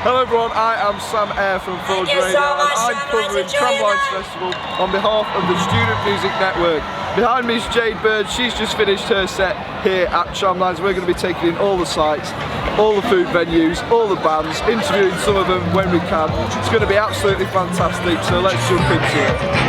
Hello everyone, I am Sam Eyre from Forge Radio and I'm covering Tramlines Festival on behalf of the Student Music Network. Behind me is Jade Bird, she's just finished her set here at Tramlines. We're going to be taking in all the sites, all the food venues, all the bands, interviewing some of them when we can. It's going to be absolutely fantastic, so let's jump into it.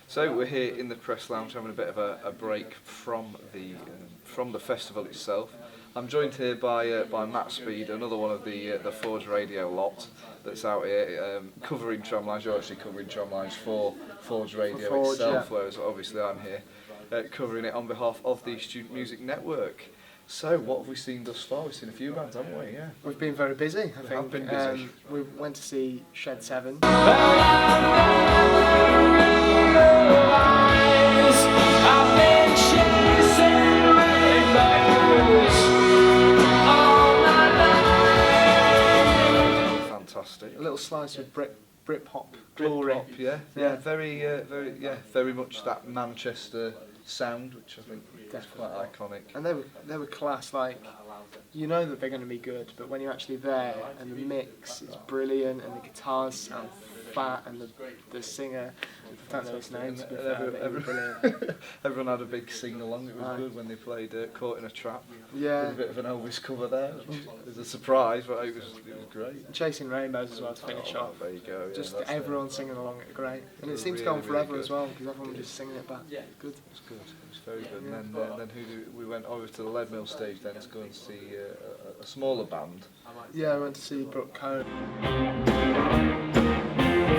So we're here in the press lounge having a bit of a break from the festival itself. I'm joined here by Matt Speed, another one of the Forge Radio lot that's out here covering Tramlines. You're actually covering Tramlines for Forge Radio itself, yeah. Whereas obviously I'm here covering it on behalf of the Student Music Network. So what have we seen thus far? We've seen a few bands, haven't we? Yeah. We've been very busy, I think. Have been busy. We went to see Shed 7. Fantastic. A little slice of Britpop glory. Britpop, yeah. Very much that Manchester sound, which I think is quite iconic. And they were class. Like, you know that they're going to be good, but when you're actually there and the mix is brilliant and the guitars sound fat and the singer, I don't know his name, to be fair, everyone had a big sing along. It was good when they played Caught in a Trap. Yeah. With a bit of an Elvis cover there, which was a surprise, but it was great. Chasing Rainbows as well to finish off. There you go. Yeah, just everyone singing along, it was great. And it seemed to go on forever as well, because everyone was just singing it back. Yeah. Good. It was good. It was very good. And then we went over to the Lead Mill stage then to go and see a smaller band. Yeah, I went to see Brooke Cohn.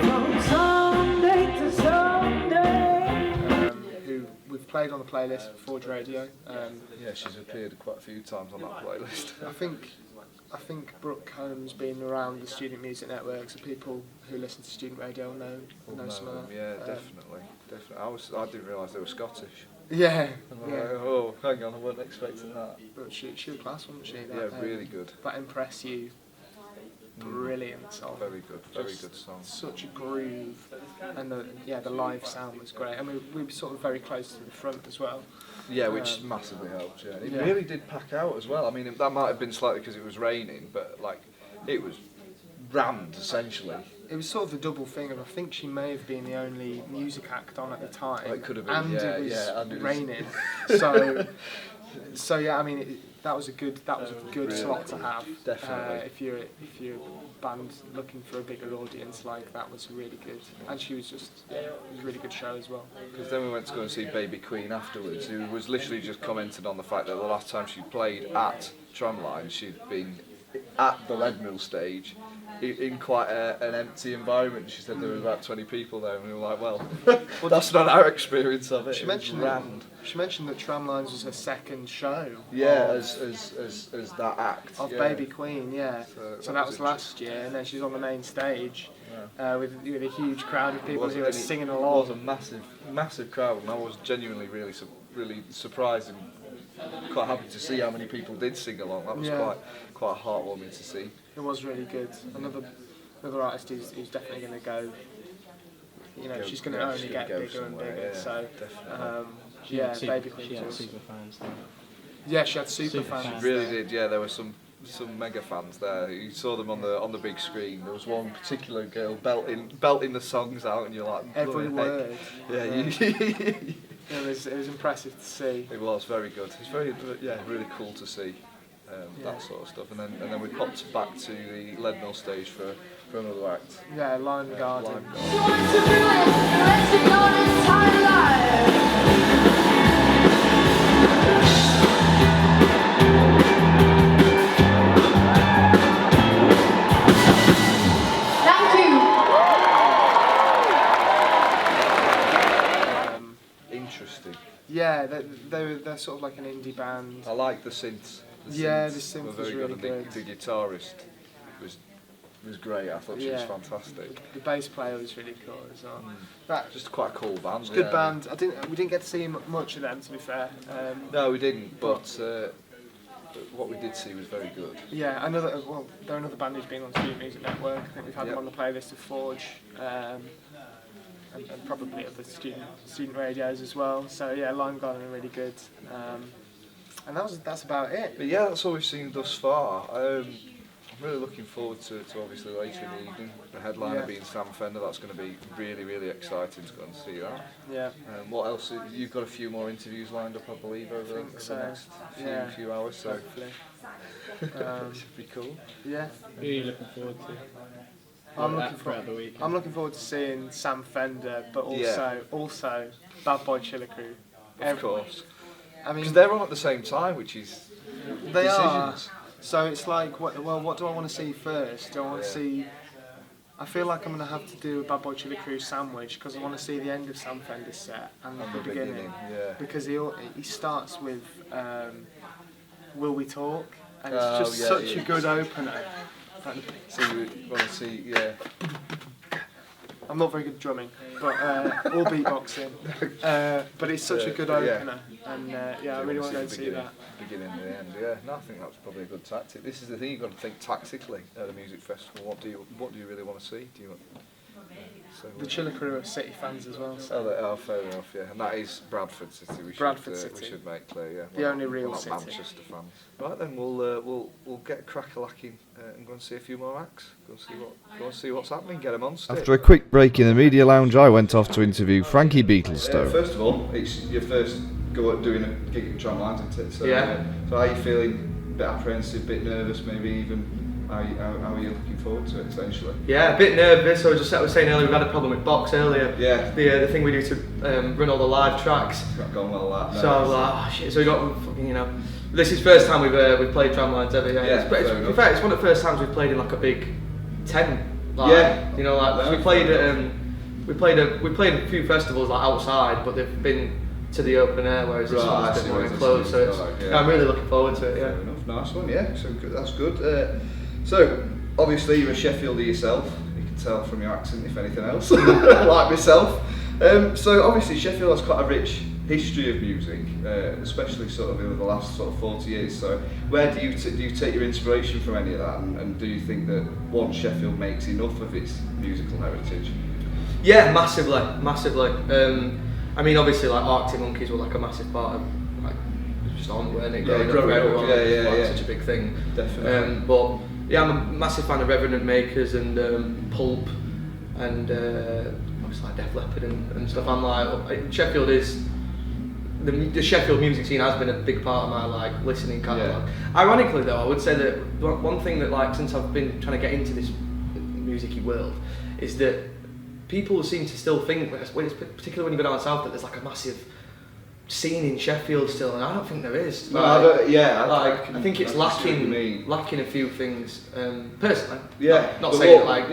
From Sunday to Sunday. Who we've played on the playlist for Forge Radio. Yeah, she's appeared quite a few times on that playlist. I think Brooke Cohn's been around the Student Music Network, so people who listen to student radio know some of them. Yeah, definitely. I didn't realise they were Scottish. Yeah. Like, oh, hang on, I wasn't expecting that. But she was class, wasn't she? Yeah, really good. That Impress You, brilliant. good song. Very good, very Just good song. Such a groove, and the live sound was great. And we were sort of very close to the front as well. Yeah, which massively helped. Yeah, it Yeah. really did pack out as well. I mean, that might have been slightly because it was raining, but like it was rammed essentially. It was sort of a double thing, and I think she may have been the only music act on at the time. Oh, it could have been, and yeah, it was yeah, and it was- raining. So yeah, I mean, that was a good Really slot to cool. have. Definitely. If you're a band looking for a bigger audience, like that was really good. And she was just it was a really good show as well. Because then we went to go and see Baby Queen afterwards, who was literally just commented on the fact that the last time she played at Tramlines, she'd been at the Leadmill stage in quite an empty environment. She said there were about 20 people there, and we were like, well, that's not our experience of it. She It was mentioned rammed. She mentioned that Tramlines was her second show. Yeah, of, as that act. of yeah. Baby Queen, yeah. So So that that was was last year, and then she's on the main stage with a huge crowd of It people wasn't who are any- singing It was along. a massive crowd, and I was genuinely really surprised and quite happy to see how many people did sing along. That was Yeah. quite heartwarming to see. It was really good. Another artist who's definitely going to go. You know, she's going to only she's get gonna go bigger and somewhere, bigger. yeah, So, definitely. Baby Queen. She had was- super fans there. Yeah, she had super Super fans. fans. Really there. did, yeah. There were some mega fans there. You saw them on the big screen. There was one particular girl belting the songs out, and you're like, Every "Bloody word. heck." Yeah, It was impressive to see. it was very good. It's very really cool to see that sort of stuff. And then we popped back to the Leadmill stage for another act. Yeah, Lime Garden. Live Garden. You want to do it, unless you know it's time life. Thank you. Interesting. Yeah, they're sort of like an indie band. I like the synths. Yeah, synths the synth were was very really and good. The guitarist was great. I thought she was Yeah. fantastic. The bass player was really cool as well. That Just quite a cool band. good yeah. band. We didn't get to see much of them, to be fair. No, we didn't. But what we did see was very good. Yeah, they're another band who's been on Student Music Network. I think we've had Yep. them on the playlist of Forge, and probably other student radios as well. So yeah, Lime Garden are really good. And that's about it. But yeah, that's all we've seen thus far. I'm really looking forward to obviously later in the evening. The headliner Yeah. being Sam Fender. That's going to be really, really exciting to go and see that. Yeah. What else? You've got a few more interviews lined up, I believe, over so. the next Yeah. few hours. So Hopefully. should be cool. Yeah. Who are you looking forward to? Throughout the weekend. I'm looking forward to seeing Sam Fender, but also Bad Boy Chiller Crew. Of course. I mean, Because they're on at the same time, which is they are. decisions. So it's like, what do I want to see first? Do I want to Yeah. see? I feel like I'm going to have to do a Bad Boy Chiller Crew sandwich because I want to see the end of Sam Fender's set and And the beginning. yeah. Because he starts with Will We Talk, and it's Oh, just yeah, such yeah. a good opener. And So you want to see, yeah. I'm not very good at drumming, but or beatboxing. But it's such a good Yeah. opener, and I really want to go and see that. Beginning and the end, yeah. No, I think that's probably a good tactic. This is the thing, you've got to think tactically at a music festival. What do you really want to see? The Chiller Crew are City fans as well. So. Oh, they are, fair enough, yeah. And that is Bradford City. Bradford We City. should make clear, yeah. The only real we're not city. Manchester fans. Right then, we'll get crack-a-lacking and go and see a few more acts. Go and see what's happening. Get them on stage. After a quick break in the media lounge, I went off to interview Frankie Beetlestone. First of all, it's your first go at doing a gig at Tramlines, isn't it? So, Yeah. So how are you feeling? A bit apprehensive, a bit nervous, maybe even. How are you looking forward to it, essentially? Yeah, a bit nervous. I was saying earlier, we've had a problem with Box earlier. Yeah. The thing we do to run all the live tracks. It's not going well, that. No. So shit. So we got fucking, this is the first time we've played Tramlines ever. Yeah. Yeah, fair in enough. fact, it's one of the first times we've played in like a big tent. Like, Yeah. Like No, we played fair at we played a few festivals like outside, but they've been to the open air, whereas this Right, one's I a bit see more what enclosed. So it's like, yeah. I'm really looking forward to it. Yeah. Fair enough, nice one, yeah. So that's good. So obviously you're a Sheffielder yourself. You can tell from your accent, if anything else, like myself. So obviously Sheffield has quite a rich history of music, especially sort of over the last sort of 40 years. So where do you take your inspiration from any of that, and do you think that one Sheffield makes enough of its musical heritage? Yeah, massively. I mean, obviously, like Arctic Monkeys were like a massive part of like just on, weren't it? Growing up for everyone, like, such a big thing. Definitely. But yeah, I'm a massive fan of Revenant Makers and Pulp and obviously like Def Leppard and stuff. I'm like, Sheffield is the Sheffield music scene has been a big part of my like listening catalogue. Yeah. Ironically, though, I would say that one thing that like since I've been trying to get into this music-y world is that people seem to still think, particularly when you go down south, that there's like a massive scene in Sheffield still, and I don't think there is. No, like, I think it's lacking a few things. Personally, yeah. Not saying that like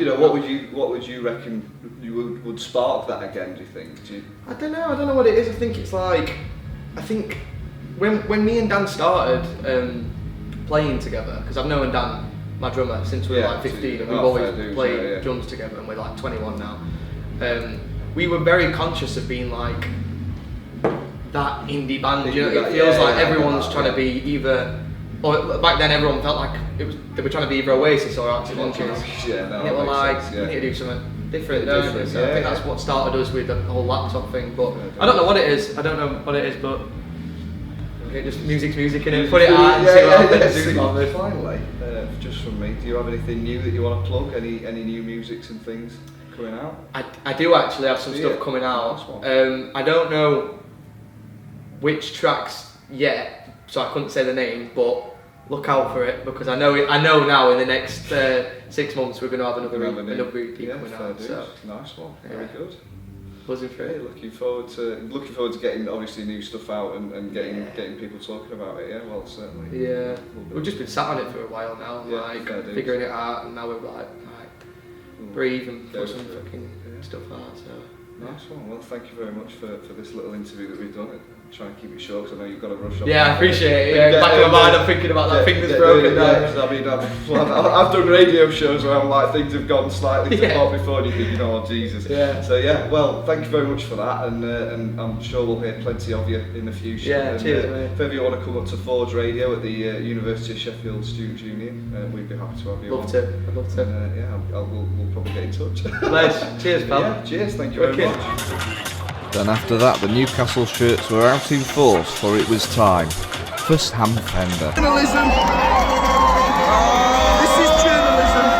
what would you reckon you would spark that again? Do you think? I don't know what it is. I think it's like when me and Dan started playing together, because I've known Dan, my drummer, since we were like 15, and we've always played drums together, and we're like 21 now. We were very conscious of being like that indie band. You know, it feels like everyone's trying to be either, or back then everyone felt like they were trying to be either Oasis or Arctic Monkeys. Yeah, no, and it was like we need to do something different. So I think that's what started us with the whole laptop thing. But I don't know what it is. But just music's music, and put it out and see what happens. Finally, just from me, do you have anything new that you want to plug? Any new musics and things coming out? I do actually have some stuff coming out. I don't know which tracks yet, so I couldn't say the name, but look out for it, because I know now in the next 6 months we're going to have another EP coming out. So nice one, very good. Buzzing for it. Looking forward to getting obviously new stuff out and getting people talking about it. Yeah, well, certainly. Yeah, we've just been sat on it for a while now, figuring it out, and now we're like, breathe and put some fucking stuff out. So nice one. Well, thank you very much for this little interview that we've done. Try and keep it short, because I know you've got to rush off. Yeah, I appreciate it. Back in my mind, I'm thinking about that thing that's broken down. I mean, I've done radio shows where I'm like, things have gone slightly too hot before, and you think, oh Jesus. Yeah. So well, thank you very much for that, and I'm sure we'll hear plenty of you in the future. Yeah, cheers, mate. If ever you want to come up to Forge Radio at the University of Sheffield Student Union, we'd be happy to have you on. I'd love to. We'll probably get in touch. Nice. Cheers, pal. Yeah, cheers. Thank you very much. Then after that, the Newcastle shirts were out in force, for it was time for Sam Fender. Journalism! This is journalism!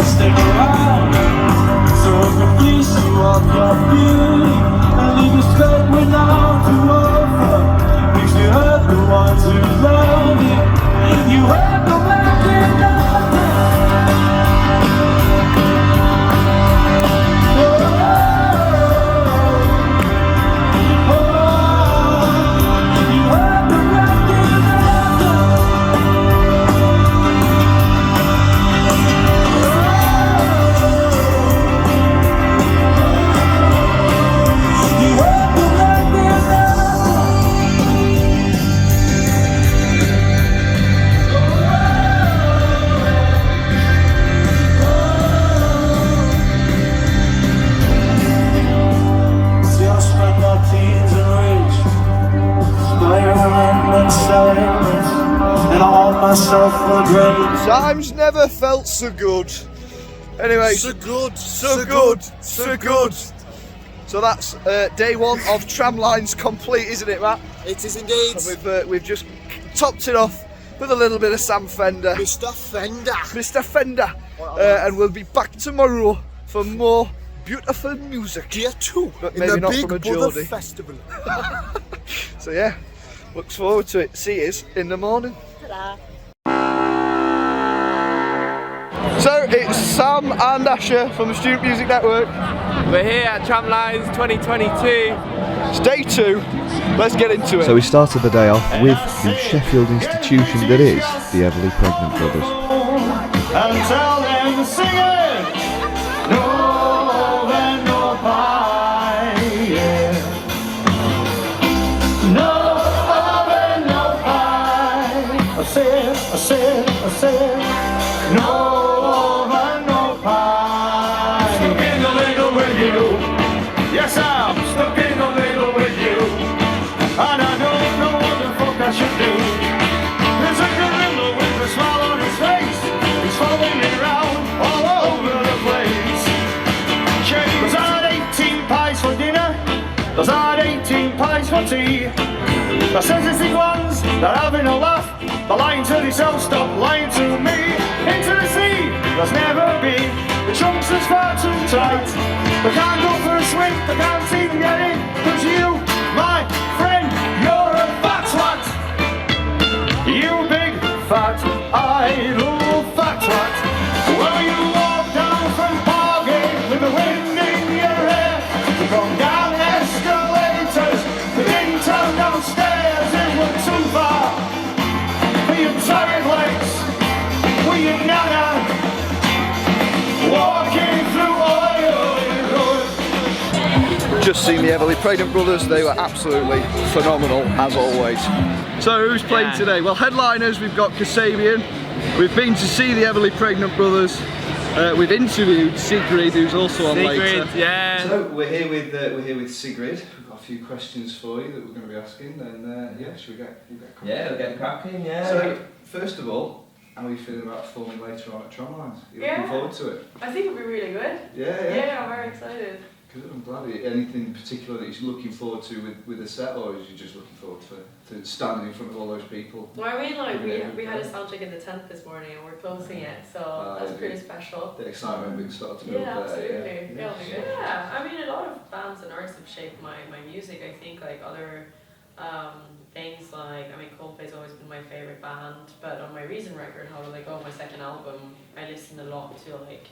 Stick around, so if it please you of your beauty, and leave you myself a grave. Times never felt so good. Anyway, so good. So that's day one of Tramlines complete, isn't it, Matt? It is indeed. And we've just topped it off with a little bit of Sam Fender. Mr. Fender. And we'll be back tomorrow for more beautiful music. Gear 2 but in maybe the not Big from a Brother Geordie. Festival. So yeah, looks forward to it. See yous in the morning. Ta-da. So it's Sam and Asher from the Student Music Network. We're here at Tramlines 2022. It's day 2. Let's get into it. So we started the day off with the Sheffield institution that is the Everly Pregnant Brothers. And tell them to sing it. No oven, no pie. Yeah. No oven, no pie. I said. No oven, no pie. Stuck in the middle with you. Yes, I'm stuck in the middle with you. And I don't know what the fuck I should do. There's a gorilla with a smile on his face. He's following me around all over the place. There's had 18 pies for dinner. There's had 18 pies for tea. The sensitive ones, they're having a laugh. They're lying to themselves, stop lying to me. Into the sea, there's never been. The chunks are far too tight. They can't go for a swim, they can't even get in. Cause you, my friend, you're a fat twat. You big fat, idle fat twat. Well, you walk down from Pargate with the wind in your hair. You come down escalators, the didn't turn downstairs. It was too far for your tired legs. With your nana walking through oil. Just seen the Everly Pregnant Brothers. They were absolutely phenomenal as always. So who's playing today? Well, headliners, we've got Kasabian. We've been to see the Everly Pregnant Brothers. We've interviewed Sigrid, who's also on later. Yeah. So we're here with Sigrid. We've got a few questions for you that we're going to be asking. And yeah, should we get cracking? Yeah, we'll get cracking. Yeah. So first of all, how are you feeling about performing later on at Tramlines? Are you looking forward to it? I think it'll be really good. Yeah. I'm very excited. Good, I'm glad. Anything particular that you're looking forward to with the set, or is you just looking forward to standing in front of all those people? Well, I mean, like we had a sound check in the tent this morning, and we're closing it, so that's pretty special. The excitement being started to build there. Absolutely. Yeah, it'll be good. Yeah, I mean, a lot of bands and artists have shaped my music. I think like other things like, I mean, Coldplay's always been my favourite band, but on my recent record, How Do They Go, my second album, I listened a lot to like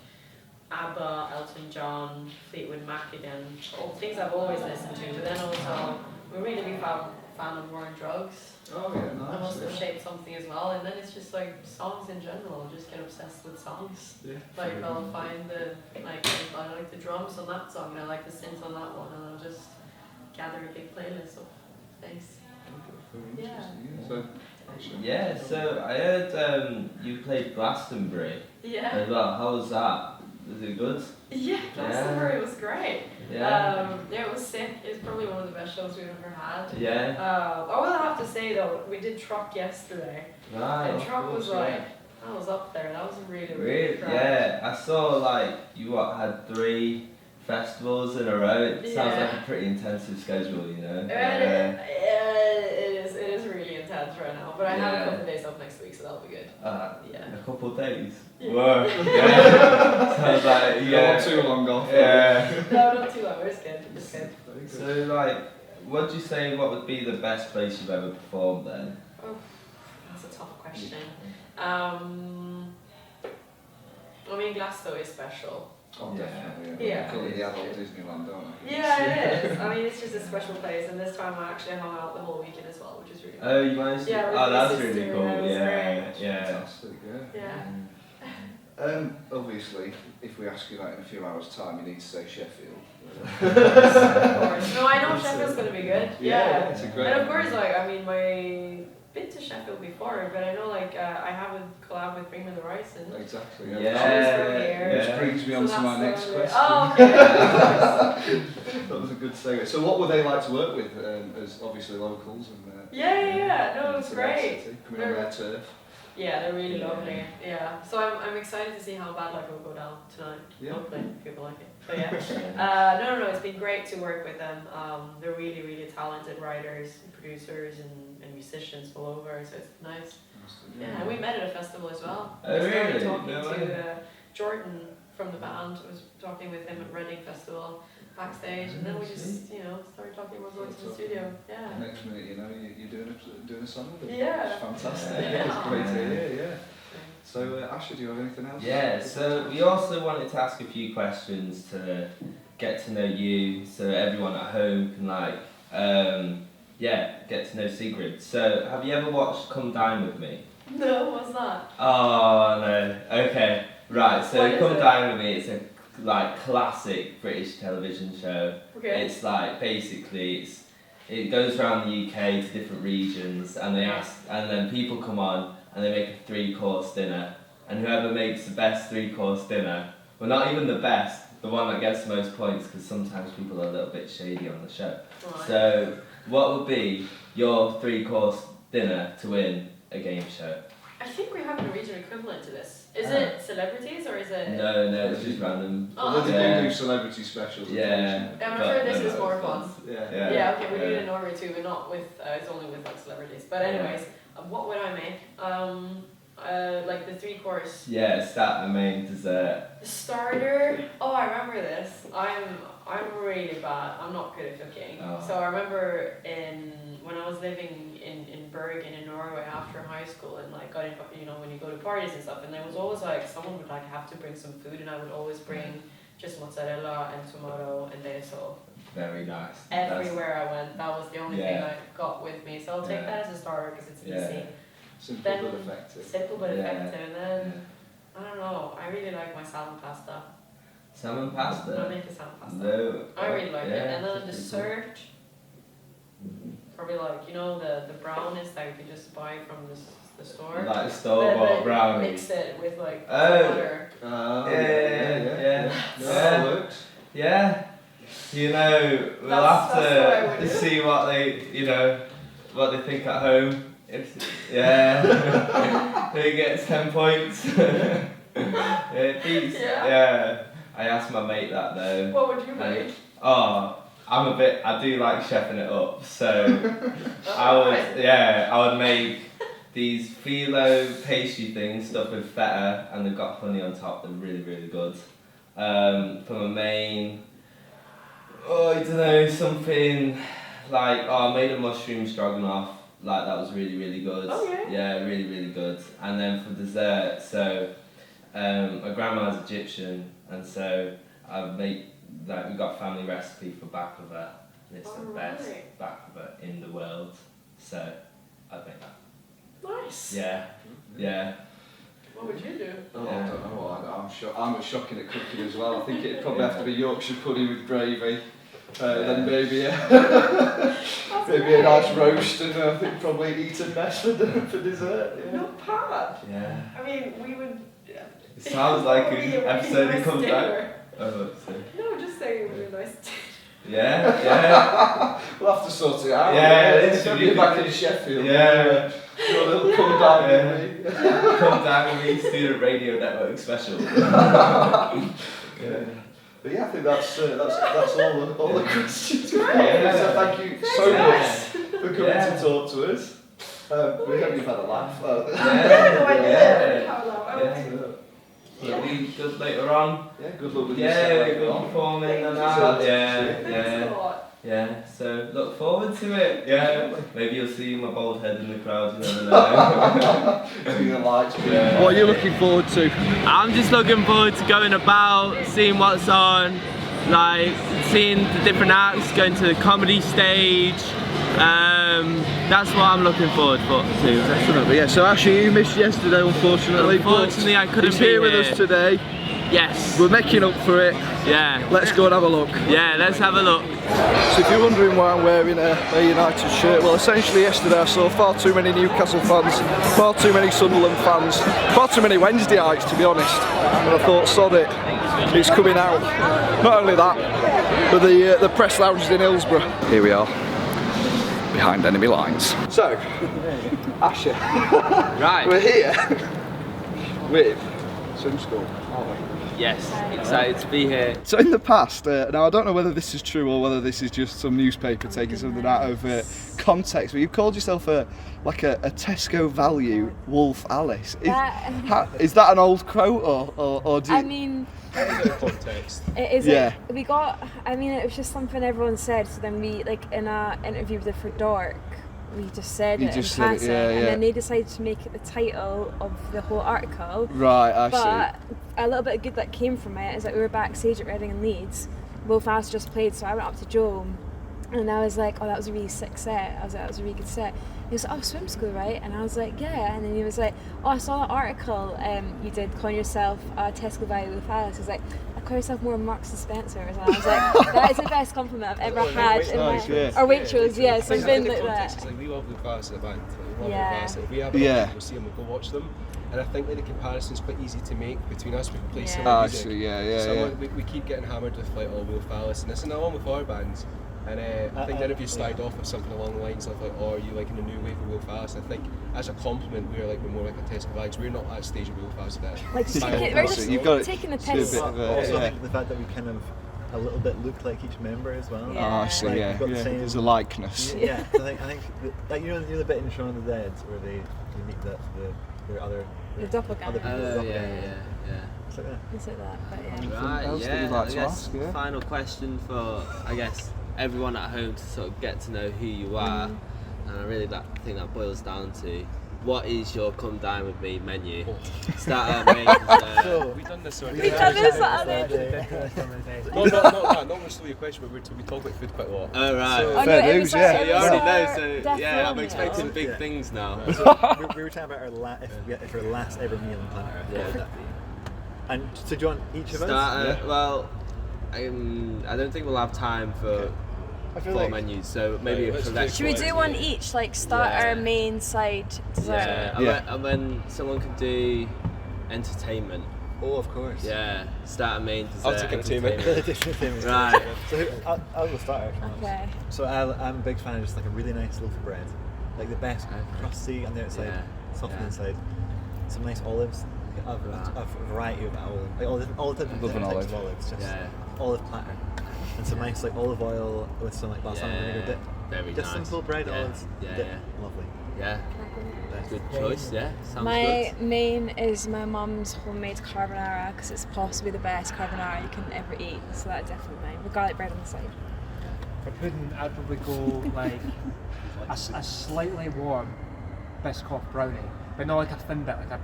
ABBA, Elton John, Fleetwood Mac again, all things I've always listened to, but then also I'm a really big fan of War and Drugs. Oh yeah, nice. That must have shaped something as well, and then it's just like songs in general, just get obsessed with songs. Yeah. Like I'll find I like the drums on that song and I like the synths on that one, and I'll just gather a big playlist of things. Yeah, so I heard you played Glastonbury as well. How was that? Was it good? Yeah, Glastonbury was great. Yeah. It was sick. It was probably one of the best shows we've ever had. Yeah. I will have to say though, we did Truck yesterday. Right. And Truck was like, that was up there. That was a really good crowd. Yeah, I saw like you had 3 festivals in a row. It sounds like a pretty intensive schedule, you know. It is really intense right now, but I have a couple of days off next week, so that'll be good. A couple of days. Yeah. Whoa. Yeah. Sounds like Not too long off. Yeah. No, not too long. It's good. It's good. So like, what do you say? What would be the best place you've ever performed then? Oh, that's a tough question. I mean, Glasgow is special. Oh, definitely. Yeah. Call it the adult Disneyland, don't we? Yeah, it is. I mean, it's just a special place, and this time I actually hung out the whole weekend as well, which is really cool. Oh, you managed to? Yeah, oh, that's sister, really cool. Yeah. Fantastic, Yeah. Obviously, if we ask you that in a few hours' time, you need to say Sheffield. Of course. No, I know Sheffield's going to be good. Yeah, it's a great. And of course, like, I mean, I've been to Sheffield before, but I know, like, I have a collab with Bring Me the Horizon. Exactly. Which brings me on to my next question. Oh, okay. That was a good segue. So, what would they like to work with as obviously locals? And yeah. No, it was great. Coming on their turf. Yeah, they're really lovely. Yeah, so I'm excited to see how Bad Luck will go down tonight. Yeah. Hopefully, people like it. But yeah, no, it's been great to work with them. They're really, really talented writers, producers, and musicians all over. So it's nice. Yeah, and we met at a festival as well. Oh, I started really? talking No to way. Jordan from the band. I was talking with him at Reading Festival backstage, and then we just, started talking about going to the studio. Yeah. Next minute, you're doing a song with them. Yeah. It's fantastic. Yeah. It's great to hear. Yeah. So, Asher, do you have anything else? Yeah, so we also wanted to ask a few questions to get to know you, so everyone at home can get to know Sigrid. So, have you ever watched Come Dine With Me? No, what's that? Oh no. Okay. Right. So What is Come it? Dine With Me. It's a classic British television show. Okay. It's basically it goes around the UK to different regions, and and then people come on and they make a 3-course dinner, and whoever makes the best 3-course dinner, well, not even the best, the one that gets the most points, because sometimes people are a little bit shady on the show. Right. So, what would be your 3-course dinner to win a game show? I think we have a Norwegian equivalent to this. Is it celebrities or is it? No, it's just random. Oh, They yeah. do celebrity specials. Yeah. I'm sure this is more fun. Yeah. Yeah, okay, we do it in Norway too, but not with, it's only with celebrities. But anyways, what would I make? Like the 3-course. Yeah, start the main dessert. The starter, I remember this. I'm really bad. I'm not good at cooking. Oh. So I remember when I was living in Bergen in Norway after high school, and got when you go to parties and stuff, and there was always someone would have to bring some food, and I would always bring just mozzarella and tomato and basil. Very nice. Everywhere I went, that was the only thing I got with me. So I'll take that as a starter because it's easy. Simple Then, but effective. Simple but effective, and then I don't know. I really like my salmon pasta. Salmon pasta? I make a salmon pasta. No. I really like it. And then a it's dessert, probably the brownies that you can just buy from the store. Like store-bought brownie. Mix it with butter. Yeah. That works. Yeah. We'll That's have what I would to do. see what what they think at home. Who gets 10 points? It beats. Yeah. I asked my mate that though. What would you make? I do like chefing it up, so I would make these phyllo pastry things stuffed with feta, and they've got honey on top. They're really, really good. For my main, I don't know, something I made a mushroom stroganoff. That was really, really good. Oh yeah. Yeah, really, really good. And then for dessert, so my grandma's Egyptian, and so I make we got a family recipe for baklava. And it's the best baklava in the world. So I'd make that. Nice. Yeah. What would you do? Oh, I don't know. I'm shocking at cooking as well. I think it'd probably have to be Yorkshire pudding with gravy. Then maybe maybe a nice roast, and I think probably eat a mess for dessert. Yeah. Not bad. Yeah. I mean, we would. It sounds like an episode that comes out. Oh, No, just saying it would be nice. Yeah. We'll have to sort it out. Yeah, You're back in Sheffield. Yeah. Do a little come down with me. Come down with me, Student Radio Network special. But yeah, I think that's all the questions. Yeah. So thank you so much for coming to talk to us. We hope you've had a laugh. It'll be good later on. Yeah, good luck with good performing and that. Yeah, so look forward to it. Yeah, maybe you'll see my bald head in the crowd, you never know. What are you looking forward to? I'm just looking forward to going about, seeing what's on, seeing the different acts, going to the comedy stage. That's what I'm looking forward to. Definitely, yeah. So actually you missed yesterday, unfortunately. Unfortunately, I couldn't he's be here with us today. Yes. We're making up for it. Yeah. Let's go and have a look. Yeah, let's have a look. So if you're wondering why I'm wearing a United shirt, well essentially yesterday I saw far too many Newcastle fans, far too many Sunderland fans, far too many Wednesdayites to be honest, and I thought sod it, it's coming out. Not only that, but the press lounge is in Hillsborough. Here we are. behind enemy lines. So, Asher, Right. we're here with Swim School, aren't we? Yes, excited to be here. So in the past, now I don't know whether this is true or whether this is just some newspaper taking something out of context, but you've called yourself a Tesco value Wolf Alice. Is that an old quote or do you... I mean, Context. it is. Yeah. We got. I mean, it was just something everyone said. So then we, like, in a interview with For Dark, we just said You it just in said it, passing, yeah, and yeah. then they decided to make it the title of the whole article. Right, I But a little bit of good that came from it is that we were backstage at Reading and Leeds. Wolf Alice just played, so I went up to Joe, and I was like, "Oh, that was a really sick set." I was like, "That was a really good set." He was like, "Oh, swim school, right?" And I was like, "Yeah." And then he was like, "Oh, I saw that article you did calling yourself Tesco value Wolf Alice." I was like, "I call yourself more Marks and Spencer." And I was like, "That is the best compliment I've ever had in my..." Or Waitrose, yeah, something like that. Like, we love Wolf Alice at the band. Like, we love Yeah. Wolf Alice. If we have a we'll see them, we'll go watch them. And I think like, the comparison's quite easy to make between us. We can play similar music. So we keep getting hammered with like, oh, Wolf Alice and this, and along with our bands. And I think the interview started off with something along the lines of like, oh, are you like in a new wave of Wolf Alice? I think as a compliment, we're more like a Tesco vibes. We're not at a stage of Wolf Alice yet. Like, we're just taking the piss. Also, the fact that we kind of a little bit look like each member as well. Yeah. Oh, I see. Like, Yeah, we've got the same- there's a likeness. Yeah, I think like you know the bit in Shaun of the Dead where they meet their other The doppelganger. other people. Yeah. It's like that. It's like that, but yeah. Anything Right, else that yeah. you'd like I to guess ask, yeah? final question for, I guess, everyone at home to sort of get to know who you are, and I really think that boils down to what is your come dine with me menu? Starter, main, dessert. We've done this already. We've done this Saturday. Not to steal your question, but we talk about food quite a lot. Oh right. So, Fair dues, yeah. So you already know, so Death yeah, I'm Row expecting meal. big things now. So we were talking about our last ever meal in Planet Earth. What would that be? And so do you want each of us? Starter, well, I don't think we'll have time for I feel 4 like menus, so maybe let's a do collection. Should we do one each, like starter, Yeah. main, side, dessert? Yeah, and then someone could do entertainment. Oh, of course. Yeah, starter, main, dessert. I'll take entertainment. Right. So I'll go start actually. Okay. So I'm a big fan of just like a really nice loaf of bread, like the best crusty on the outside, soft on the inside. Some nice olives, a variety of olives, like all the different Love an types of olive. olives, just olive platter, and some nice like olive oil with some like balsamic vinegar dip. Very Just nice. simple bread Yeah. olives dip. Lovely. Yeah. Good choice, yeah. Sounds My main is my mum's homemade carbonara because it's possibly the best carbonara you can ever eat. So that's definitely mine, with garlic bread on the side. For pudding, I'd probably go like a slightly warm Biscoff brownie, but not like a thin bit, like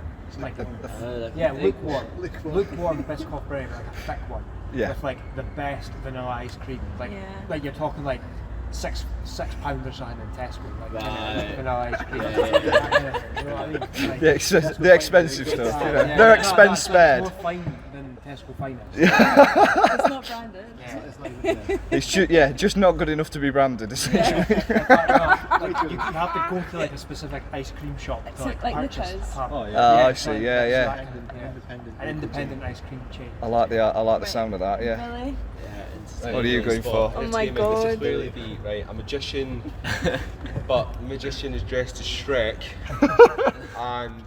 lukewarm Biscoff brownie, but like a thick one, with like the best vanilla ice cream, like you're talking like £6 or something in Tesco, like vanilla ice cream. You know what I mean? Like, The expensive stuff, you know. No expense spared. More fine than Tesco finest. It's not branded. It's just not good enough to be branded, essentially. You have to go to like a specific ice cream shop to like purchase. I see. Yeah. An independent ice cream chain. I like the sound of that. Yeah. Really? What are you going for? Oh my god. This is clearly be right. A magician, but the magician is dressed as Shrek, and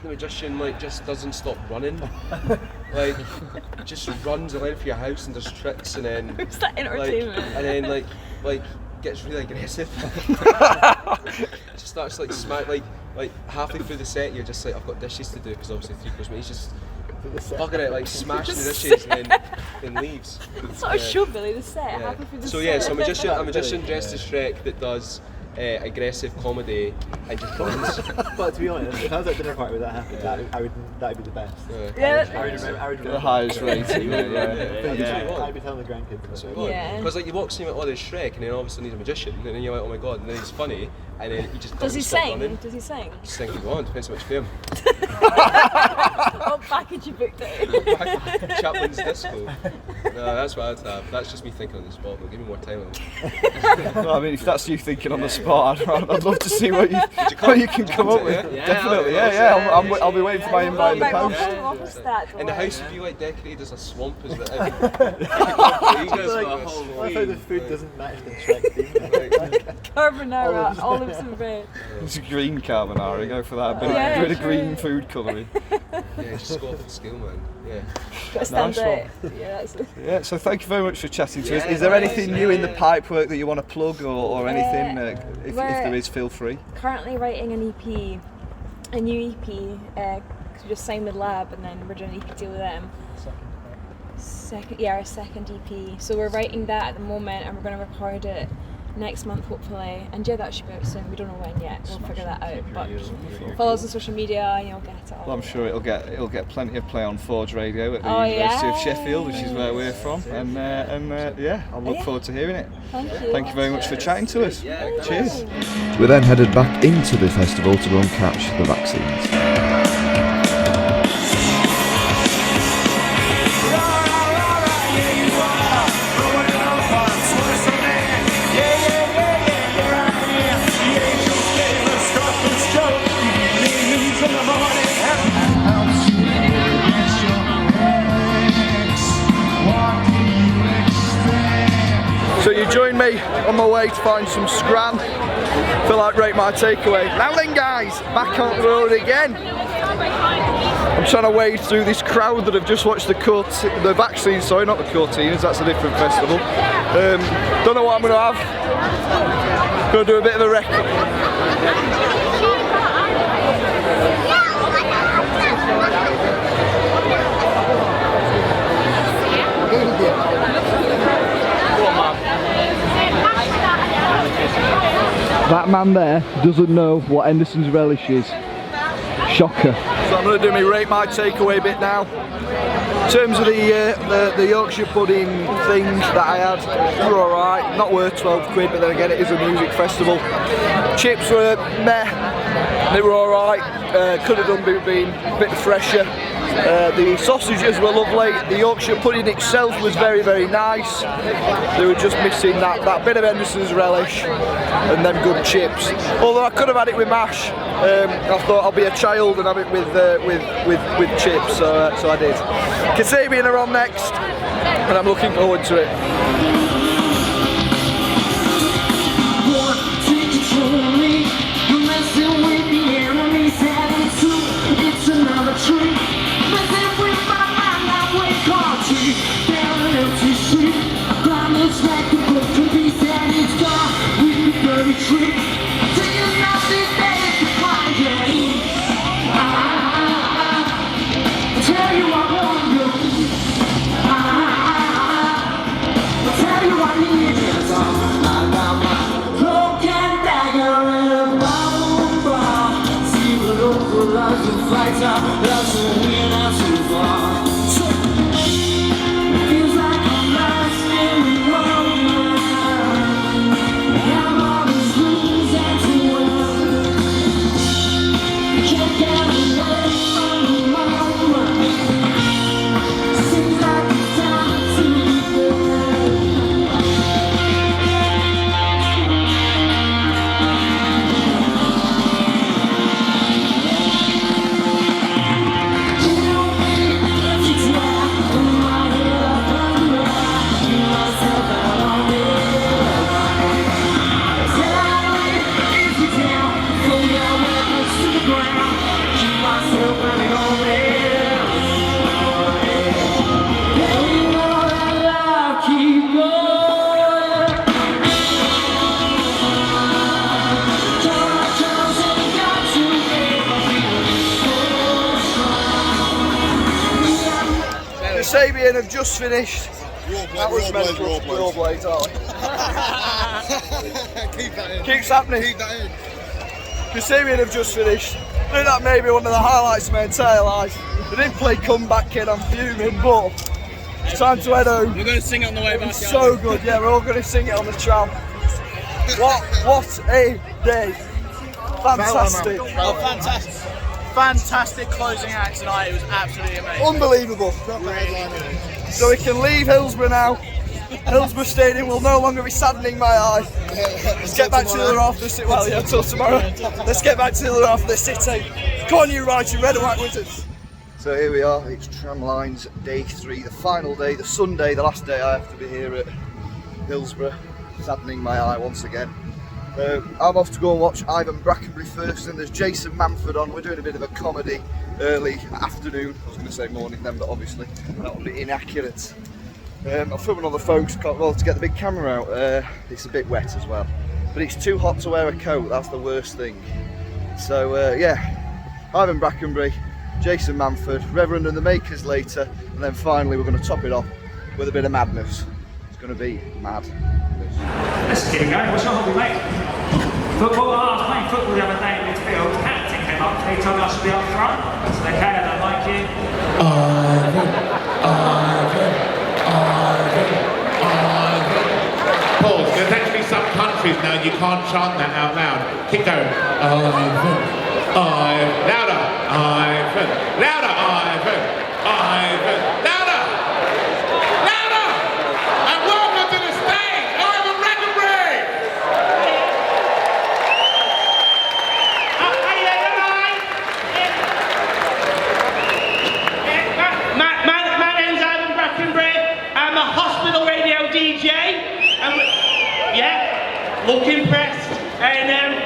the magician just doesn't stop running. Just runs the length of your house and does tricks, and then Is that entertainment? and then gets really aggressive. Just starts smack halfway through the set. You're just like, I've got dishes to do because obviously 3-course meal. He's just bugging it, smashing the dishes and then leaves. Sort of show Billy the set. Halfway through the set. So a magician dressed as Shrek that does aggressive comedy and just runs. But to be honest, if I was at dinner party with that happened, that would be the best. I would The highest rating. I'd be telling the grandkids. Because you watch him at all this Shrek, and then all of a sudden he's a magician, and then you're like, oh my god, and then he's funny, and then he just Does he doesn't stop sing? running. Does he sing? Just sing if you want, depends how much fame. What package you booked it? Chaplin's Disco. No, that's what I'd have. That's just me thinking on the spot, but give me more time on it. Well, I mean, if that's you thinking on the spot, I'd love to see what you can come up with. Definitely, I'll be waiting for my invite in the post. And the house would be decorated as a swamp as well. I thought the food doesn't match the Shrek theme. carbonara, olives and bread. It's a green carbonara, go for that. Yeah, a bit of green food colouring. Yeah, just go for the skill, man. Yeah. Got to stand Nice out. one. Yeah, that's it. Yeah, so thank you very much for chatting to us. Is there anything new in the pipework that you want to plug or anything? If there is, feel free. Currently writing an EP, a new EP, because we just signed with Lab and then we're doing an EP deal with them. Our second EP. So we're writing that at the moment and we're going to record it next month hopefully. And yeah, that should be out soon. We don't know when yet. We'll figure that out. But follow us on social media and you'll get it all. Well, I'm sure it'll get plenty of play on Forge Radio at the University of Sheffield, which is where we're from. And yeah, I'll look forward to hearing it. Thank you very much for chatting to us. Cheers. We then headed back into the festival to go and catch the vaccines. So you join me on my way to find some scran. Feel like Rate My Takeaway. Now then guys, back on the road again. I'm trying to wade through this crowd that have just watched the vaccines, sorry, not the Cortinas, that's a different festival. Don't know what I'm going to have. Going to do a bit of a record. That man there doesn't know what Henderson's relish is. Shocker. So I'm going to do my Rate My Takeaway bit now. In terms of the Yorkshire pudding things that I had, they were alright. Not worth 12 quid, but then again it is a music festival. Chips were meh. They were alright. Could have done being a bit fresher. The sausages were lovely. The Yorkshire pudding itself was very, very nice. They were just missing that bit of Henderson's relish and them good chips. Although I could have had it with mash. I thought I'll be a child and have it with chips, so I did. Kasabian are on next, and I'm looking forward to it. Kasabian have just finished. That was mental. Rollerblades, aren't we? Keep that in. Keeps happening. Keep that in. Kasabian have just finished. I think that may be one of the highlights of my entire life. They didn't play Comeback Kid, I'm fuming, but it's time to head home. We're going to sing it on the way back. It's so good, yeah, we're all going to sing it on the tram. What a day. Fantastic. Oh, fantastic. Fantastic closing act tonight, it was absolutely amazing. Unbelievable. So we can leave Hillsborough now. Hillsborough Stadium will no longer be saddening my eye. Let's get back to the other half of the city. Well, yeah, until tomorrow. Let's get back to the other half of the city. Come on, you righty red and white wizards. So here we are, it's Tramlines day 3, the final day, the Sunday, the last day I have to be here at Hillsborough. Saddening my eye once again. I'm off to go and watch Ivan Brackenbury first, and there's Jason Manford on. We're doing a bit of a comedy early afternoon. I was going to say morning then, but obviously that would be inaccurate. I'm filming all the folks, well, to get the big camera out. It's a bit wet as well, but it's too hot to wear a coat, that's the worst thing. So yeah, Ivan Brackenbury, Jason Manford, Reverend and the Makers later, and then finally we're going to top it off with a bit of madness. It's going to be mad. Let's get going. What's your hobby, mate? Football. I was playing football the other day in midfield. Captain came up. He told me I should be up front. So they came and I like you. Pause. There's actually some countries now you can't chant that out loud. Keep going. Louder. Louder. Louder. Look impressed, and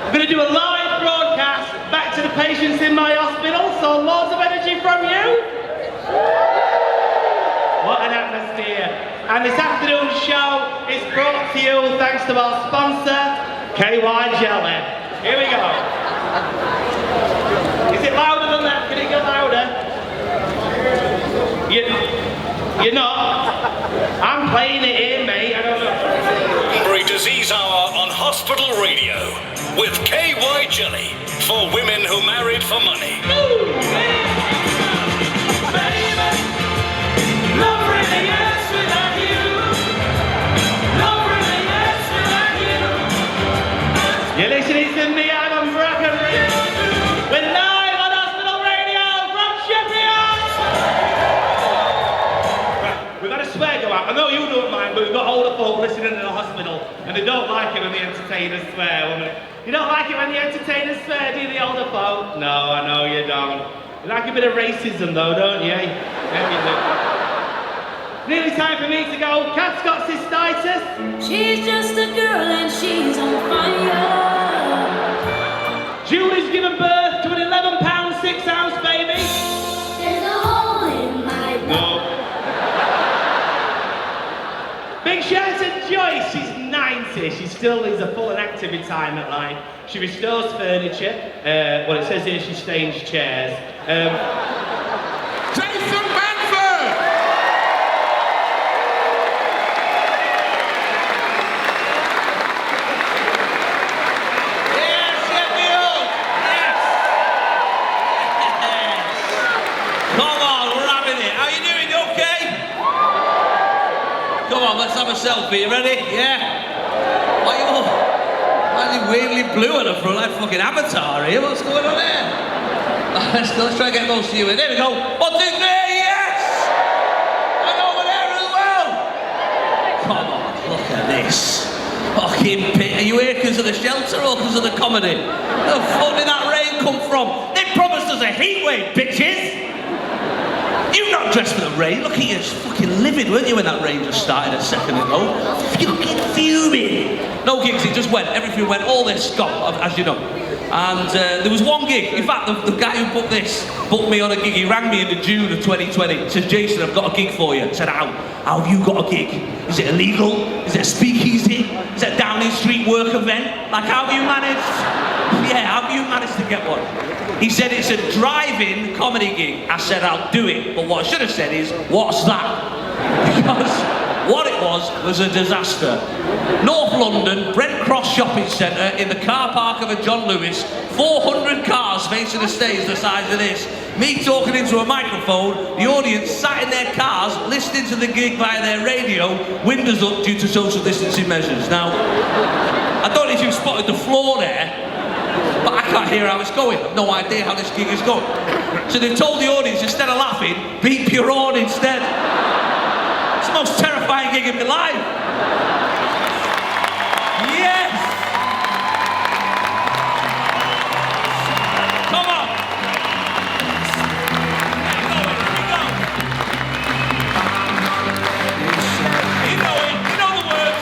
I'm going to do a live broadcast back to the patients in my hospital, so loads of energy from you. What an atmosphere. And this afternoon's show is brought to you thanks to our sponsor, KY Jelly. Here we go. Is it louder than that? Can it get louder? You're not? I'm playing it here, mate. I don't know. Disease Hour on Hospital Radio with KY Jelly for women who married for money. You're listening to me, Adam Brackenbury. We're live on Hospital Radio from Sheffield. We've had a swear go out. I know you don't mind, but we've got older folk listening in the hospital, and they don't like it when the entertainers swear. You don't like it when the entertainers swear, do you, the older folk? No, I know you don't. You like a bit of racism, though, don't you? Yeah, you do. Nearly time for me to go. Cat's got cystitis. She's just a girl and she's on fire. Julie's given birth to an 11-pound, 6-ounce baby. There's a hole in my No. Big shout out to Joyce. She's 90. She still leads a full and active retirement life. She restores furniture. Well, it says here she stains chairs. Jason Manford! Yes, Sheffield! Yes! Come on, we're having it. How you doing? You okay? Come on, let's have a selfie. You ready? Yeah? Why are you weirdly blue at the front like fucking Avatar here? What's going on there? Let's try and get most of you in. There we go. 1, 2, 3, yes! And over there as well. Come on, look at this. Fucking pit. Are you here because of the shelter or because of the comedy? Where the fuck did that rain come from? They promised us a heat wave, bitches! You're not dressed for the rain. Look at you, fucking livid, weren't you, when that rain just started a second ago? Fucking fuming. No gigs, it just went. Everything went. All this gone, as you know. And there was one gig. In fact, the guy who booked me on a gig. He rang me in June of 2020. He says, Jason, I've got a gig for you. I said, how have you got a gig? Is it illegal? Is it a speakeasy? Is it a Downing Street work event? Like, how have you managed? Yeah, how have you managed to get one? He said, it's a drive-in comedy gig. I said, I'll do it. But what I should have said is, what's that? Because what it was a disaster. North London, Brent Cross Shopping Centre, in the car park of a John Lewis, 400 cars facing a stage the size of this. Me talking into a microphone, the audience sat in their cars, listening to the gig via their radio, windows up due to social distancing measures. Now, I don't know if you've spotted the floor there, but I can't hear how it's going. I've no idea how this gig is going. So they've told the audience, instead of laughing, beep your horn instead. It's the most terrifying gig of my life. Yes! Come on! You know it, you know the words.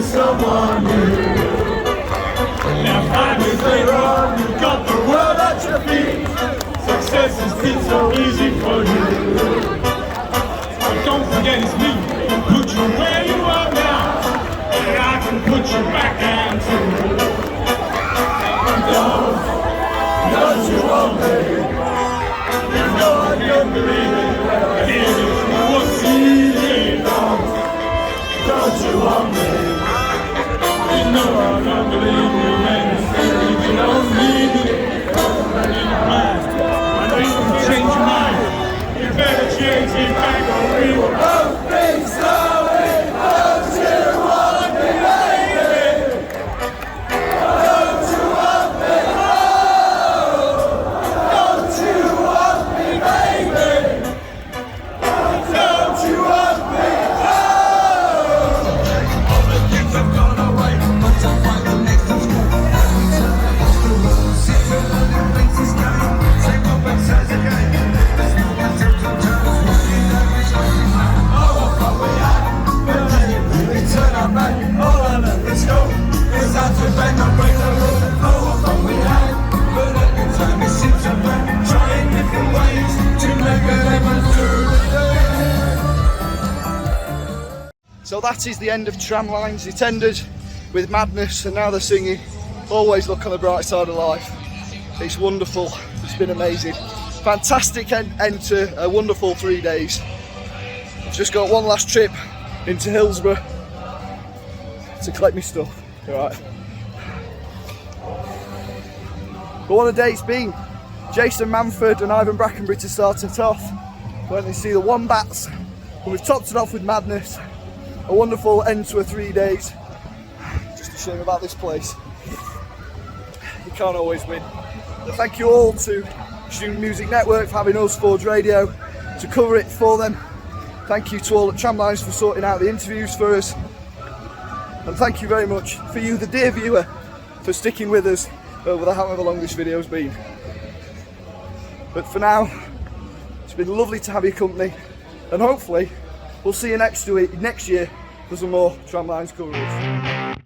someone new. Now 5 years later on, you've got the world at your feet. Success has been so easy for you. But don't forget it's me who put you where you are now, and I can put you back down too. Don't you want me? You know I don't believe it, but it is what's easy done. Don't you want me? You know I don't believe you, man. You don't need me. I know you can change your mind. You better change it back or we will both be sorry. Don't you want me, baby? Don't you want me? Don't you want me, baby? Don't you want me? All the things have gone away, but to find the next in school. So that is the end of Tramlines. It ended with Madness and now they're singing Always Look on the Bright Side of Life. It's wonderful, it's been amazing. Fantastic end to a wonderful 3 days. I've just got one last trip into Hillsborough to collect my stuff. Alright. But what a day it's been. Jason Manford and Ivan Brackenbury to start it off. Went and see the Wombats, and we've topped it off with Madness. A wonderful end to a 3 days. Just a shame about this place. You can't always win. But thank you all to Student Music Network for having us, Forge Radio, to cover it for them. Thank you to all at Tramlines for sorting out the interviews for us. And thank you very much for you, the dear viewer, for sticking with us over however long this video's been. But for now, it's been lovely to have your company, and hopefully we'll see you next year for some more Tramlines coverage.